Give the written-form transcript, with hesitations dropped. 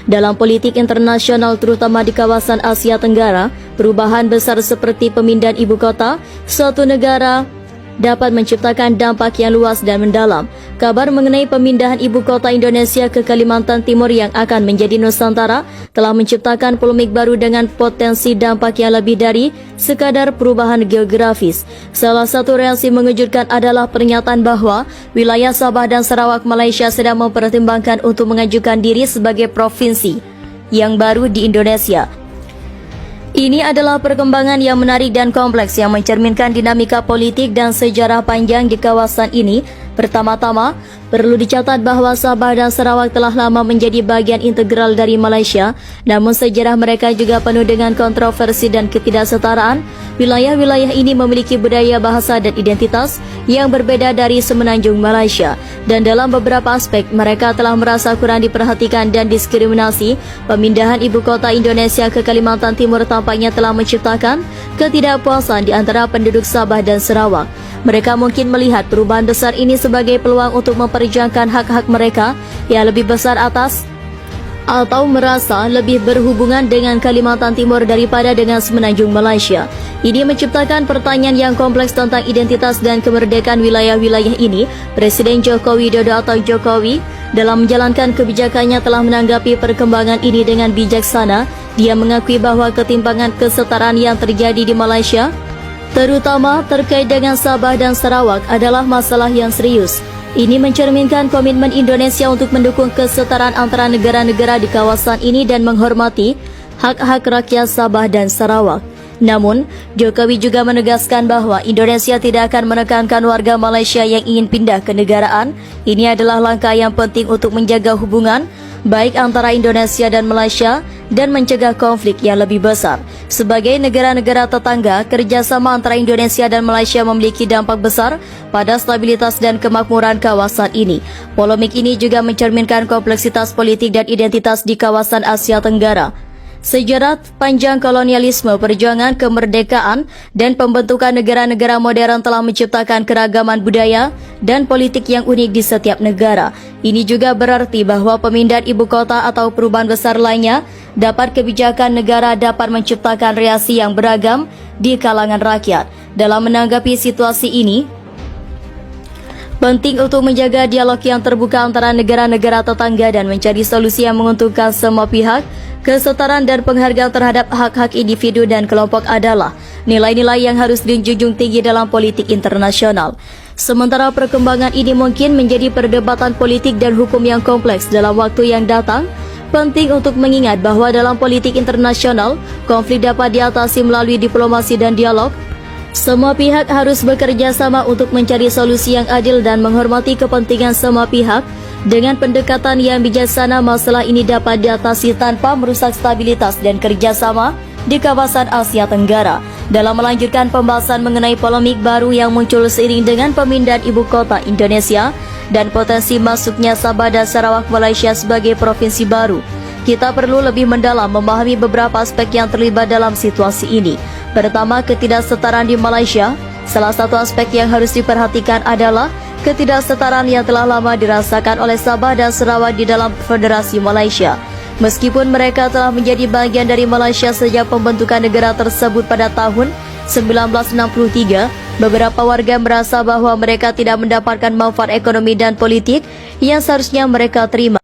Dalam politik internasional terutama di kawasan Asia Tenggara, perubahan besar seperti pemindahan ibu kota suatu negara dapat menciptakan dampak yang luas dan mendalam. Kabar mengenai pemindahan ibu kota Indonesia ke Kalimantan Timur yang akan menjadi Nusantara telah menciptakan polemik baru dengan potensi dampak yang lebih dari sekadar perubahan geografis. Salah satu reaksi mengejutkan adalah pernyataan bahwa wilayah Sabah dan Sarawak Malaysia sedang mempertimbangkan untuk mengajukan diri sebagai provinsi yang baru di Indonesia. Ini adalah perkembangan yang menarik dan kompleks yang mencerminkan dinamika politik dan sejarah panjang di kawasan ini. Pertama-tama, perlu dicatat bahwa Sabah dan Sarawak telah lama menjadi bagian integral dari Malaysia, namun sejarah mereka juga penuh dengan kontroversi dan ketidaksetaraan. Wilayah-wilayah ini memiliki budaya, bahasa dan identitas yang berbeda dari semenanjung Malaysia, dan dalam beberapa aspek mereka telah merasa kurang diperhatikan dan diskriminasi. Pemindahan ibu kota Indonesia ke Kalimantan Timur tampaknya telah menciptakan ketidakpuasan di antara penduduk Sabah dan Sarawak. Mereka mungkin melihat perubahan besar ini sebagai peluang untuk memperjuangkan hak-hak mereka yang lebih besar atas atau merasa lebih berhubungan dengan Kalimantan Timur daripada dengan semenanjung Malaysia. Ini menciptakan pertanyaan yang kompleks tentang identitas dan kemerdekaan wilayah-wilayah ini. Presiden Joko Widodo atau Jokowi dalam menjalankan kebijakannya telah menanggapi perkembangan ini dengan bijaksana. Dia mengakui bahwa ketimpangan kesetaraan yang terjadi di Malaysia, terutama terkait dengan Sabah dan Sarawak, adalah masalah yang serius. Ini mencerminkan komitmen Indonesia untuk mendukung kesetaraan antara negara-negara di kawasan ini dan menghormati hak-hak rakyat Sabah dan Sarawak. Namun, Jokowi juga menegaskan bahwa Indonesia tidak akan menekankan warga Malaysia yang ingin pindah ke negaraan. Ini adalah langkah yang penting untuk menjaga hubungan baik antara Indonesia dan Malaysia dan mencegah konflik yang lebih besar. Sebagai negara-negara tetangga, kerjasama antara Indonesia dan Malaysia memiliki dampak besar pada stabilitas dan kemakmuran kawasan ini. Polemik ini juga mencerminkan kompleksitas politik dan identitas di kawasan Asia Tenggara. Sejarah panjang kolonialisme, perjuangan kemerdekaan, dan pembentukan negara-negara modern telah menciptakan keragaman budaya dan politik yang unik di setiap negara. Ini juga berarti bahwa pemindahan ibu kota atau perubahan besar lainnya dapat kebijakan negara dapat menciptakan reaksi yang beragam di kalangan rakyat. Dalam menanggapi situasi ini, penting untuk menjaga dialog yang terbuka antara negara-negara tetangga dan mencari solusi yang menguntungkan semua pihak. Kesetaraan dan penghargaan terhadap hak-hak individu dan kelompok adalah nilai-nilai yang harus dijunjung tinggi dalam politik internasional. Sementara perkembangan ini mungkin menjadi perdebatan politik dan hukum yang kompleks dalam waktu yang datang, penting untuk mengingat bahwa dalam politik internasional, konflik dapat diatasi melalui diplomasi dan dialog. Semua pihak harus bekerja sama untuk mencari solusi yang adil dan menghormati kepentingan semua pihak. Dengan pendekatan yang bijaksana, masalah ini dapat diatasi tanpa merusak stabilitas dan kerjasama di kawasan Asia Tenggara. Dalam melanjutkan pembahasan mengenai polemik baru yang muncul seiring dengan pemindahan ibu kota Indonesia dan potensi masuknya Sabah dan Sarawak Malaysia sebagai provinsi baru, kita perlu lebih mendalam memahami beberapa aspek yang terlibat dalam situasi ini. Pertama, ketidaksetaraan di Malaysia. Salah satu aspek yang harus diperhatikan adalah ketidaksetaraan yang telah lama dirasakan oleh Sabah dan Sarawak di dalam Federasi Malaysia. Meskipun mereka telah menjadi bagian dari Malaysia sejak pembentukan negara tersebut pada tahun 1963, beberapa warga merasa bahwa mereka tidak mendapatkan manfaat ekonomi dan politik yang seharusnya mereka terima.